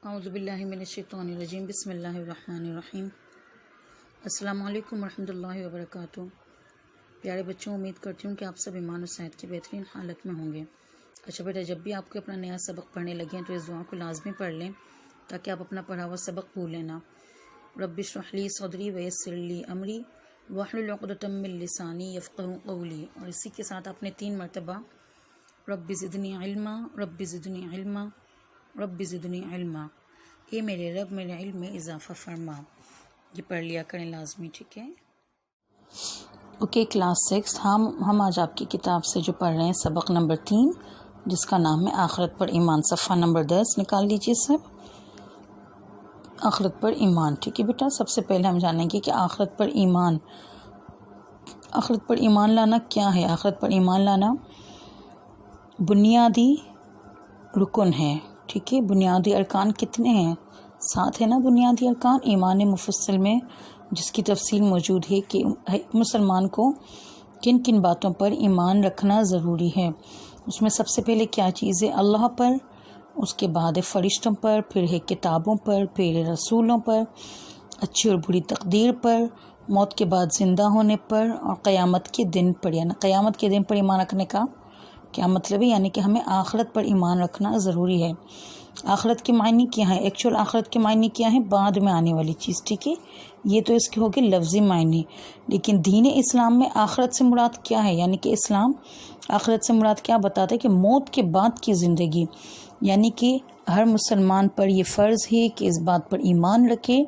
اعوذ باللہ من الشیطان الرجیم بسم اللہ الرحمن الرحیم۔ السلام علیکم ورحمۃ اللہ وبرکاتہ۔ پیارے بچوں، امید کرتی ہوں کہ آپ سب ایمان و صحت کی بہترین حالت میں ہوں گے۔ اچھا بیٹا، جب بھی آپ کو اپنا نیا سبق پڑھنے لگیں تو اس دعا کو لازمی پڑھ لیں تاکہ آپ اپنا پڑھا ہوا سبق بھولیں نہ۔ رب اشرح لی صدری ویسر لی امری واحلل عقدۃ من لسانی یفقہوا قولی، اور اسی کے ساتھ آپ نے 3 مرتبہ رب زدنی علما، رب زدنی علما، رب زدنی علما، اے میرے رب میرے علم میں اضافہ فرما، یہ پڑھ لیا کریں لازمی، ٹھیک ہے؟ اوکے کلاس 6، ہم آج آپ کی کتاب سے جو پڑھ رہے ہیں سبق نمبر 3 جس کا نام ہے آخرت پر ایمان، صفحہ نمبر 10 نکال لیجیے سب۔ آخرت پر ایمان، ٹھیک ہے بیٹا؟ سب سے پہلے ہم جانیں گے کہ آخرت پر ایمان لانا کیا ہے۔ آخرت پر ایمان لانا بنیادی رکن ہے، ٹھیک ہے؟ بنیادی ارکان کتنے ہیں؟ 7 ہے نا بنیادی ارکان ایمان مفصل میں، جس کی تفصیل موجود ہے کہ مسلمان کو کن کن باتوں پر ایمان رکھنا ضروری ہے۔ اس میں سب سے پہلے کیا چیز ہے؟ اللہ پر، اس کے بعد فرشتوں پر، پھر ہے کتابوں پر، پھر رسولوں پر، اچھی اور بری تقدیر پر، موت کے بعد زندہ ہونے پر، اور قیامت کے دن پر۔ یعنی قیامت کے دن پر ایمان رکھنے کا کیا مطلب ہے؟ یعنی کہ ہمیں آخرت پر ایمان رکھنا ضروری ہے۔ آخرت کے معنی کیا ہے؟ ایکچوئل آخرت کے معنی کیا ہے؟ بعد میں آنے والی چیز، ٹھیک ہے؟ یہ تو اس کے ہو گئے لفظی معنی، لیکن دین اسلام میں آخرت سے مراد کیا ہے؟ یعنی کہ اسلام آخرت سے مراد کیا بتاتا ہے؟ کہ موت کے بعد کی زندگی، یعنی کہ ہر مسلمان پر یہ فرض ہے کہ اس بات پر ایمان رکھے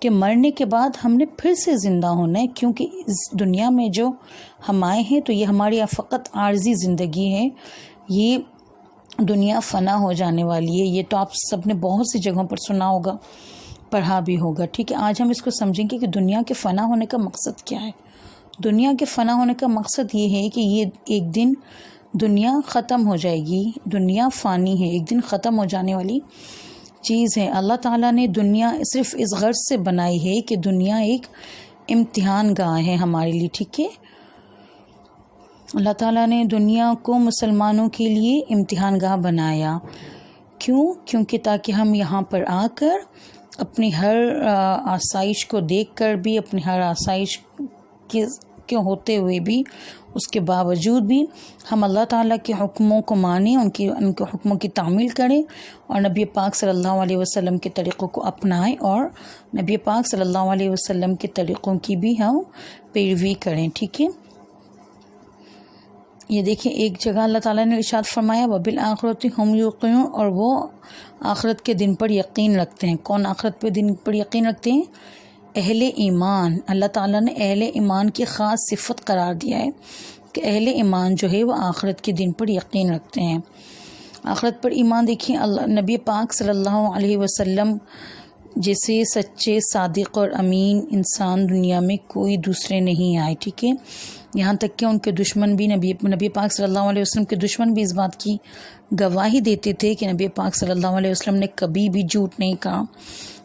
کہ مرنے کے بعد ہم نے پھر سے زندہ ہونا ہے، کیونکہ اس دنیا میں جو ہم آئے ہیں تو یہ ہماری فقط عارضی زندگی ہے، یہ دنیا فنا ہو جانے والی ہے۔ یہ تو آپ سب نے بہت سی جگہوں پر سنا ہوگا، پڑھا بھی ہوگا، ٹھیک ہے؟ آج ہم اس کو سمجھیں گے کہ دنیا کے فنا ہونے کا مقصد کیا ہے۔ دنیا کے فنا ہونے کا مقصد یہ ہے کہ یہ ایک دن دنیا ختم ہو جائے گی، دنیا فانی ہے، ایک دن ختم ہو جانے والی چیز ہے۔ اللہ تعالیٰ نے دنیا صرف اس غرض سے بنائی ہے کہ دنیا ایک امتحان گاہ ہے ہمارے لیے، ٹھیک ہے؟ اللہ تعالیٰ نے دنیا کو مسلمانوں کے لیے امتحان گاہ بنایا۔ کیونکہ تاکہ ہم یہاں پر آ کر اپنی ہر آسائش کو دیکھ کر بھی، اپنی ہر آسائش کے ہوتے ہوئے بھی، اس کے باوجود بھی ہم اللہ تعالیٰ کے حکموں کو مانیں، ان کے حکموں کی تعمیل کریں، اور نبی پاک صلی اللہ علیہ وسلم کے طریقوں کو اپنائیں، اور نبی پاک صلی اللہ علیہ وسلم کے طریقوں کی بھی ہم پیروی کریں، ٹھیک ہے؟ یہ دیکھیں ایک جگہ اللہ تعالیٰ نے ارشاد فرمایا وَبِالْآخِرَةِ هُمْ يُوقِنُونَ، اور وہ آخرت کے دن پر یقین رکھتے ہیں۔ کون آخرت پہ دن پر یقین رکھتے ہیں؟ اہل ایمان۔ اللہ تعالیٰ نے اہل ایمان کی خاص صفت قرار دیا ہے کہ اہل ایمان جو ہے وہ آخرت کے دن پر یقین رکھتے ہیں۔ آخرت پر ایمان دیکھیں، نبی پاک صلی اللہ علیہ وسلم جیسے سچے، صادق اور امین انسان دنیا میں کوئی دوسرے نہیں آئے، ٹھیک ہے؟ یہاں تک کہ ان کے دشمن بھی نبی پاک صلی اللہ علیہ وسلم کے دشمن بھی اس بات کی گواہی دیتے تھے کہ نبی پاک صلی اللہ علیہ وسلم نے کبھی بھی جھوٹ نہیں کہا۔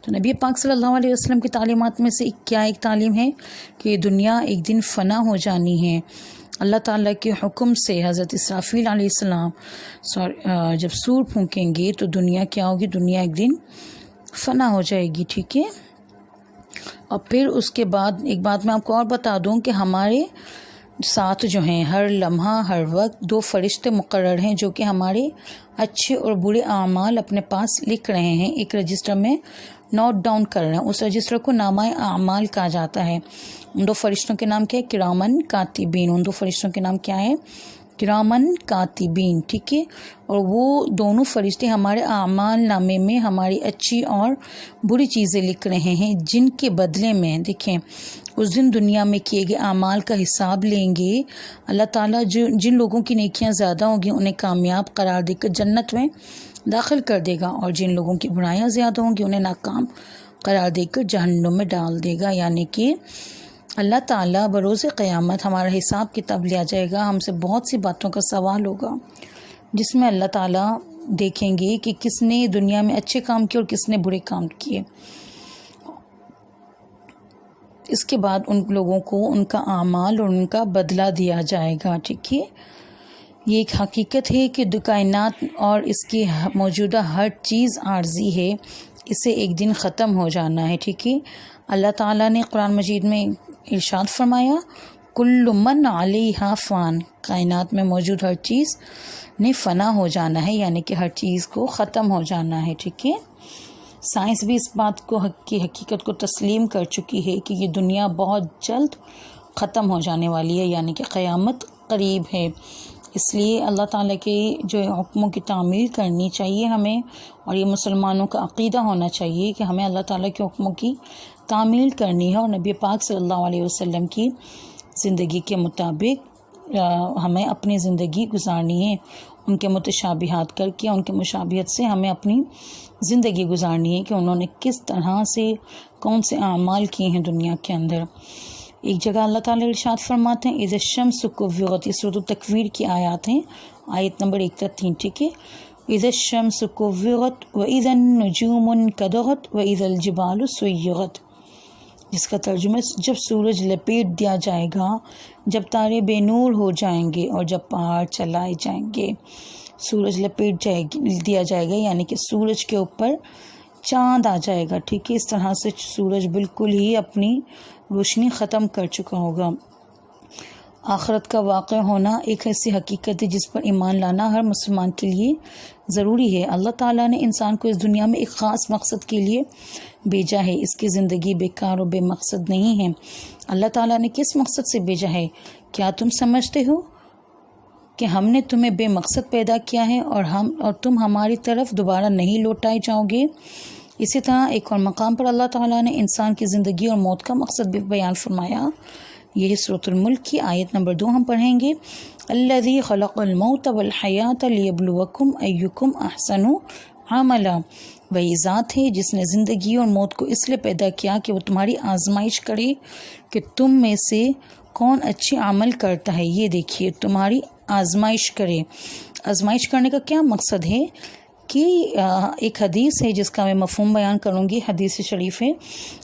تو نبی پاک صلی اللہ علیہ وسلم کی تعلیمات میں سے ایک تعلیم ہے کہ دنیا ایک دن فنا ہو جانی ہے۔ اللہ تعالیٰ کے حکم سے حضرت اسرافیل علیہ السلام جب سور پھونکیں گے تو دنیا کیا ہوگی؟ دنیا ایک دن فنا ہو جائے گی، ٹھیک ہے؟ اور پھر اس کے بعد ایک بات میں آپ کو اور بتا دوں کہ ہمارے ساتھ جو ہیں ہر لمحہ ہر وقت 2 فرشتے مقرر ہیں جو کہ ہمارے اچھے اور برے اعمال اپنے پاس لکھ رہے ہیں، ایک رجسٹر میں نوٹ ڈاؤن کر رہے ہیں۔ اس رجسٹر کو نامہ اعمال کہا جاتا ہے۔ ان 2 فرشتوں کے نام کیا ہے؟ کرامن کاتبین۔ ان 2 فرشتوں کے نام کیا ہے؟ کرامن کاتبین، ٹھیک ہے؟ اور وہ دونوں فرشتے ہمارے اعمال نامے میں ہماری اچھی اور بری چیزیں لکھ رہے ہیں، جن کے بدلے میں دیکھیں اس دن دنیا میں کیے گئے اعمال کا حساب لیں گے۔ اللہ تعالیٰ جن لوگوں کی نیکیاں زیادہ ہوں گی انہیں کامیاب قرار دے کر جنت میں داخل کر دے گا، اور جن لوگوں کی برائیاں زیادہ ہوں گی انہیں ناکام قرار دے کر جہنم میں ڈال دے گا۔ یعنی کہ اللہ تعالیٰ بروز قیامت ہمارا حساب کتاب لیا جائے گا، ہم سے بہت سی باتوں کا سوال ہوگا، جس میں اللہ تعالیٰ دیکھیں گے کہ کس نے دنیا میں اچھے کام کیے اور کس نے برے کام کیے۔ اس کے بعد ان لوگوں کو ان کا اعمال اور ان کا بدلہ دیا جائے گا، ٹھیک ہے؟ یہ ایک حقیقت ہے کہ کائنات اور اس کی موجودہ ہر چیز عارضی ہے، اسے ایک دن ختم ہو جانا ہے، ٹھیک ہے۔ اللہ تعالیٰ نے قرآن مجید میں ارشاد فرمایا کل من علیہا فان، کائنات میں موجود ہر چیز نے فنا ہو جانا ہے، یعنی کہ ہر چیز کو ختم ہو جانا ہے، ٹھیک ہے۔ سائنس بھی اس بات کی حقیقت کو تسلیم کر چکی ہے کہ یہ دنیا بہت جلد ختم ہو جانے والی ہے، یعنی کہ قیامت قریب ہے۔ اس لیے اللہ تعالیٰ کے جو حکموں کی تعمیل کرنی چاہیے ہمیں، اور یہ مسلمانوں کا عقیدہ ہونا چاہیے کہ ہمیں اللہ تعالیٰ کے حکموں کی تعمیل کرنی ہے، اور نبی پاک صلی اللہ علیہ وسلم کی زندگی کے مطابق ہمیں اپنی زندگی گزارنی ہے، ان کے متشابہات کر کے، ان کے مشابہت سے ہمیں اپنی زندگی گزارنی ہے کہ انہوں نے کس طرح سے کون سے اعمال کیے ہیں دنیا کے اندر۔ ایک جگہ اللہ تعالیٰ ارشاد فرماتے ہیں اذا الشمس کورت، یہ سورۃ التکویر کی آیات ہیں، آیت نمبر 1-3، ٹھیک ہے۔ اذا الشمس کورت واذا النجوم انکدرت واذا الجبال سیرت، جس کا ترجمہ ہے جب سورج لپیٹ دیا جائے گا، جب تارے بے نور ہو جائیں گے، اور جب پہاڑ چلائے جائیں گے۔ سورج لپیٹ دیا جائے گا یعنی کہ سورج کے اوپر چاند آ جائے گا، ٹھیک ہے۔ اس طرح سے سورج بالکل ہی اپنی روشنی ختم کر چکا ہوگا۔ آخرت کا واقع ہونا ایک ایسی حقیقت ہے جس پر ایمان لانا ہر مسلمان کے لیے ضروری ہے۔ اللہ تعالیٰ نے انسان کو اس دنیا میں ایک خاص مقصد کے لیے بھیجا ہے، اس کی زندگی بیکار و بے مقصد نہیں ہے۔ اللہ تعالیٰ نے کس مقصد سے بھیجا ہے؟ کیا تم سمجھتے ہو کہ ہم نے تمہیں بے مقصد پیدا کیا ہے اور تم ہماری طرف دوبارہ نہیں لوٹائے جاؤ گے؟ اسی طرح ایک اور مقام پر اللہ تعالیٰ نے انسان کی زندگی اور موت کا مقصد بھی بیان فرمایا۔ یہ سورۃ الملک کی آیت نمبر 2 ہم پڑھیں گے۔ الذی خلق الموت والحیات لیبلوکم ایکم احسن عملا، وہی ذات ہے جس نے زندگی اور موت کو اس لیے پیدا کیا کہ وہ تمہاری آزمائش کرے کہ تم میں سے کون اچھی عمل کرتا ہے۔ یہ دیکھیے، تمہاری آزمائش کرے۔ آزمائش کرنے کا کیا مقصد ہے کہ ایک حدیث ہے جس کا میں مفہوم بیان کروں گی، حدیث شریف ہے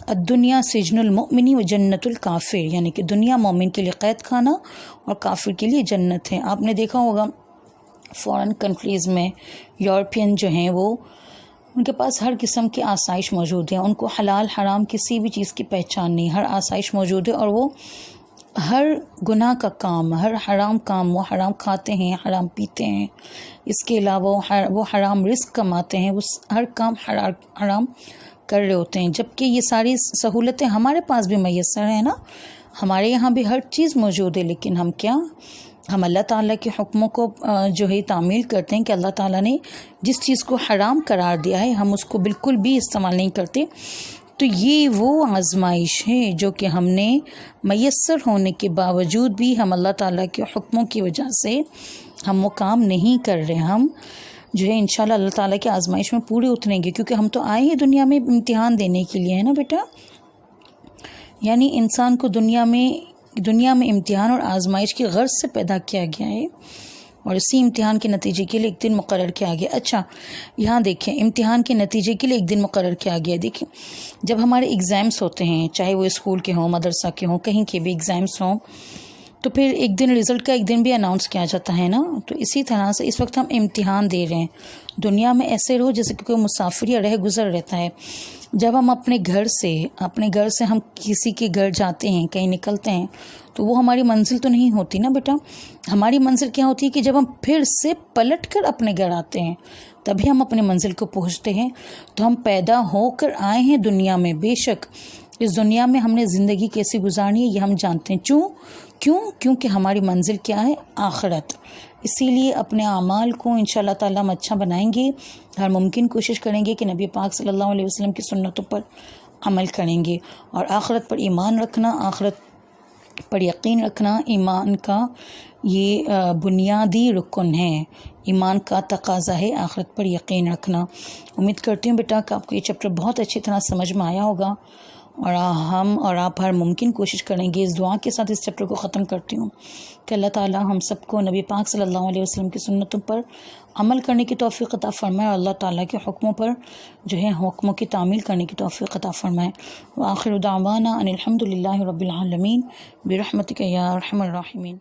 الدنیا سجن المؤمن و جنت الکافر، یعنی کہ دنیا مومن کے لیے قید خانہ اور کافر کے لیے جنت ہے۔ آپ نے دیکھا ہوگا فورن کنٹریز میں یورپین جو ہیں وہ ان کے پاس ہر قسم کی آسائش موجود ہے، ان کو حلال حرام کسی بھی چیز کی پہچان نہیں، ہر آسائش موجود ہے، اور وہ ہر گناہ کا کام، ہر حرام کام وہ حرام کھاتے ہیں، حرام پیتے ہیں، اس کے علاوہ وہ حرام رزق کماتے ہیں، وہ ہر کام حرام کر رہے ہوتے ہیں، جبکہ یہ ساری سہولتیں ہمارے پاس بھی میسر ہیں نا، ہمارے یہاں بھی ہر چیز موجود ہے، لیکن ہم اللہ تعالیٰ کے حکموں کو جو ہے تعمیل کرتے ہیں کہ اللہ تعالیٰ نے جس چیز کو حرام قرار دیا ہے ہم اس کو بالکل بھی استعمال نہیں کرتے۔ تو یہ وہ آزمائش ہے جو کہ ہم نے میسر ہونے کے باوجود بھی ہم اللہ تعالیٰ کے حکموں کی وجہ سے ہم وہ کام نہیں کر رہے، ہم جو ہے انشاءاللہ اللہ تعالیٰ کی آزمائش میں پورے اتریں گے، کیونکہ ہم تو آئے ہیں دنیا میں امتحان دینے کے لیے، ہے نا بیٹا۔ یعنی انسان کو دنیا میں امتحان اور آزمائش کی غرض سے پیدا کیا گیا ہے، اور اسی امتحان کے نتیجے کے لیے ایک دن مقرر کیا گیا۔ اچھا یہاں دیکھیں، امتحان کے نتیجے کے لیے ایک دن مقرر کیا گیا۔ دیکھیں جب ہمارے ایگزامس ہوتے ہیں، چاہے وہ اسکول کے ہوں، مدرسہ کے ہوں، کہیں کے بھی ایگزامس ہوں، تو پھر ایک دن رزلٹ کا ایک دن بھی اناؤنس کیا جاتا ہے نا۔ تو اسی طرح سے اس وقت ہم امتحان دے رہے ہیں دنیا میں، ایسے رہو جیسے کہ کوئی مسافر یا رہ گزر رہتا ہے۔ جب ہم اپنے گھر سے ہم کسی کے گھر جاتے ہیں، کہیں نکلتے ہیں، تو وہ ہماری منزل تو نہیں ہوتی نا بیٹا۔ ہماری منزل کیا ہوتی ہے کہ جب ہم پھر سے پلٹ کر اپنے گھر آتے ہیں تبھی ہم اپنے منزل کو پہنچتے ہیں۔ تو ہم پیدا ہو کر آئے ہیں دنیا میں، بے شک اس دنیا میں ہم نے زندگی کیسے گزارنی ہے یہ ہم جانتے ہیں۔ کیونکہ ہماری منزل کیا ہے؟ آخرت۔ اسی لیے اپنے اعمال کو انشاءاللہ تعالیٰ ہم اچھا بنائیں گے، ہر ممکن کوشش کریں گے کہ نبی پاک صلی اللہ علیہ وسلم کی سنتوں پر عمل کریں گے، اور آخرت پر ایمان رکھنا، آخرت پر یقین رکھنا ایمان کا یہ بنیادی رکن ہے، ایمان کا تقاضا ہے آخرت پر یقین رکھنا۔ امید کرتی ہوں بیٹا کہ آپ کو یہ چیپٹر بہت اچھی طرح سمجھ میں آیا ہوگا، اور ہم اور آپ ہر ممکن کوشش کریں گے۔ اس دعا کے ساتھ اس چیپٹر کو ختم کرتی ہوں کہ اللہ تعالیٰ ہم سب کو نبی پاک صلی اللہ علیہ وسلم کی سنتوں پر عمل کرنے کی توفیق عطا فرمائے، اور اللہ تعالیٰ کے حکموں پر جو ہے حکموں کی تعمیل کرنے کی توفیق عطا فرمائے۔ وآخر دعوانا ان الحمد للہ رب العالمین برحمتک یا ارحم الراحمین۔